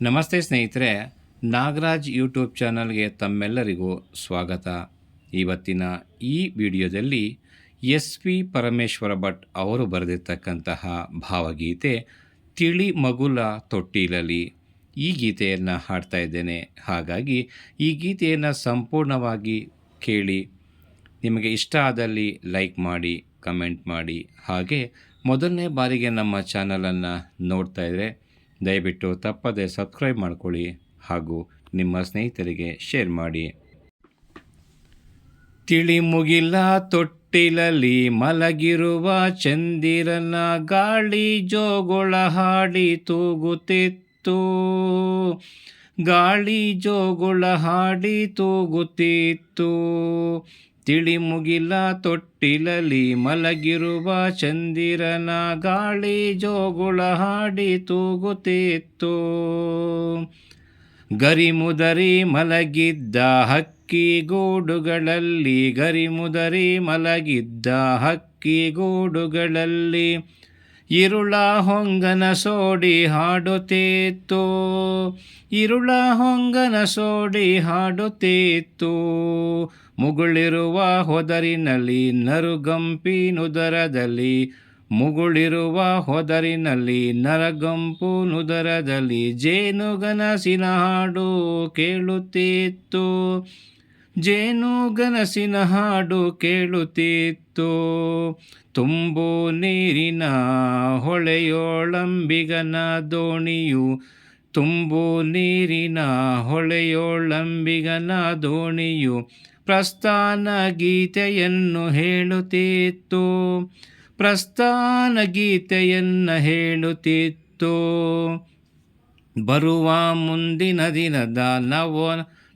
ನಮಸ್ತೆ ಸ್ನೇಹಿತರೆ, ನಾಗರಾಜ್ ಯೂಟ್ಯೂಬ್ ಚಾನಲ್ಗೆ ತಮ್ಮೆಲ್ಲರಿಗೂ ಸ್ವಾಗತ. ಇವತ್ತಿನ ಈ ವಿಡಿಯೋದಲ್ಲಿ ಎಸ್ ಪಿ ಪರಮೇಶ್ವರ ಭಟ್ ಅವರು ಬರೆದಿರ್ತಕ್ಕಂತಹ ಭಾವಗೀತೆ ತಿಳಿ ಮಗುಲ ತೊಟ್ಟಿಲಲ್ಲಿ ಈ ಗೀತೆಯನ್ನು ಹಾಡ್ತಾ ಇದ್ದೇನೆ. ಹಾಗಾಗಿ ಈ ಗೀತೆಯನ್ನು ಸಂಪೂರ್ಣವಾಗಿ ಕೇಳಿ, ನಿಮಗೆ ಇಷ್ಟ ಆದಲ್ಲಿ ಲೈಕ್ ಮಾಡಿ, ಕಮೆಂಟ್ ಮಾಡಿ. ಹಾಗೆ ಮೊದಲನೇ ಬಾರಿಗೆ ನಮ್ಮ ಚಾನಲನ್ನು ನೋಡ್ತಾ ಇದ್ದರೆ ದಯವಿಟ್ಟು ತಪ್ಪದೆ ಸಬ್ಸ್ಕ್ರೈಬ್ ಮಾಡ್ಕೊಳ್ಳಿ ಹಾಗೂ ನಿಮ್ಮ ಸ್ನೇಹಿತರಿಗೆ ಶೇರ್ ಮಾಡಿ. ತಿಳಿ ಮುಗಿಲ ತೊಟ್ಟಿಲಲ್ಲಿ ಮಲಗಿರುವ ಚಂದಿರನ ಗಾಳಿ ಜೋಗುಳ ಹಾಡಿ ತೂಗುತ್ತಿತ್ತು. ಗಾಳಿ ಜೋಗುಳ ಹಾಡಿ ತೂಗುತ್ತಿತ್ತು. ತಿಳಿ ಮುಗಿಲ ತೊಟ್ಟಿಲಲ್ಲಿ ಮಲಗಿರುವ ಚಂದಿರನ ಗಾಳಿ ಜೋಗುಳ ಹಾಡಿ ತೂಗುತ್ತಿತ್ತು. ಗರಿಮುದರಿ ಮಲಗಿದ್ದ ಹಕ್ಕಿ ಗೂಡುಗಳಲ್ಲಿ, ಗರಿಮುದರಿ ಮಲಗಿದ್ದ ಹಕ್ಕಿ ಗೂಡುಗಳಲ್ಲಿ ಇರುಳ ಹೊಂಗನ ಸೋಡಿ ಹಾಡುತ್ತಿತ್ತು. ಇರುಳ ಹೊಂಗನ ಸೋಡಿ ಹಾಡುತ್ತಿತ್ತು. ಮುಗುಳಿರುವ ಹೊದರಿನಲ್ಲಿ ನರುಗಂಪಿನುದರದಲ್ಲಿ, ಮುಗುಳಿರುವ ಹೊದರಿನಲ್ಲಿ ನರಗಂಪು ನುದರದಲ್ಲಿ ಜೇನುಗನಸಿನ ಹಾಡು ಕೇಳುತ್ತಿತ್ತು. ಜೇನುಗನಸಿನ ಹಾಡು ಕೇಳುತ್ತಿತ್ತು. ತುಂಬು ನೀರಿನ ಹೊಳೆಯೋಳಂಬಿಗನ ದೋಣಿಯು, ತುಂಬು ನೀರಿನ ಹೊಳೆಯೋಳಂಬಿಗನ ದೋಣಿಯು ಪ್ರಸ್ಥಾನ ಗೀತೆಯನ್ನು ಹೇಳುತ್ತಿತ್ತು. ಪ್ರಸ್ಥಾನ ಗೀತೆಯನ್ನು ಹೇಳುತ್ತಿತ್ತು. ಬರುವ ಮುಂದಿನ ದಿನದ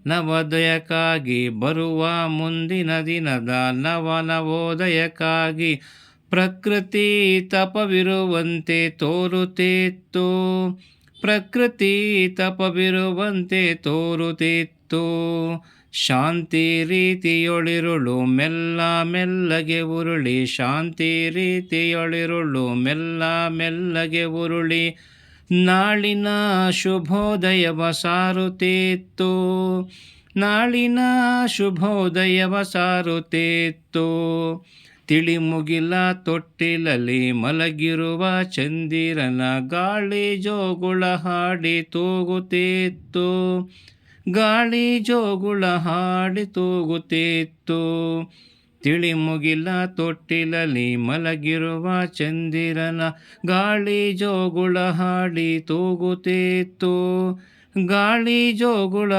ನವೋದಯಕ್ಕಾಗಿ, ಬರುವ ಮುಂದಿನ ದಿನದ ನವೋದಯಕ್ಕಾಗಿ ಪ್ರಕೃತಿ ತಪವಿರುವಂತೆ ತೋರುತ್ತಿತ್ತು. ಪ್ರಕೃತಿ ತಪವಿರುವಂತೆ ತೋರುತ್ತಿತ್ತು. ಶಾಂತಿ ರೀತಿಯೊಳಿರುಳು ಮೆಲ್ಲ ಮೆಲ್ಲಗೆ ಉರುಳಿ, ಶಾಂತಿ ರೀತಿಯೊಳಿರುಳು ಮೆಲ್ಲ ಮೆಲ್ಲಗೆ ಉರುಳಿ ನಾಳಿನ ಶುಭೋದಯವ ಸಾರುತ್ತಿತ್ತು. ನಾಳಿನ ಶುಭೋದಯವ ಸಾರುತ್ತಿತ್ತು. ತಿಳಿ ಮುಗಿಲ ತೊಟ್ಟಿಲಲ್ಲಿ ಮಲಗಿರುವ ಚಂದಿರನ ಗಾಳಿ ಜೋಗುಳ ಹಾಡಿ ತೂಗುತ್ತಿತ್ತು. ಗಾಳಿ ಜೋಗುಳ ಹಾಡಿ ತೂಗುತ್ತಿತ್ತು. ತಿಳಿ ಮುಗಿಲ ತೊಟ್ಟಿಲಲ್ಲಿ ಮಲಗಿರುವ ಚಂದಿರನ ಗಾಳಿ ಜೋಗುಳ ಹಾಡಿ ತೂಗುತ್ತಿತ್ತು. ಗಾಳಿ ಜೋಗುಳ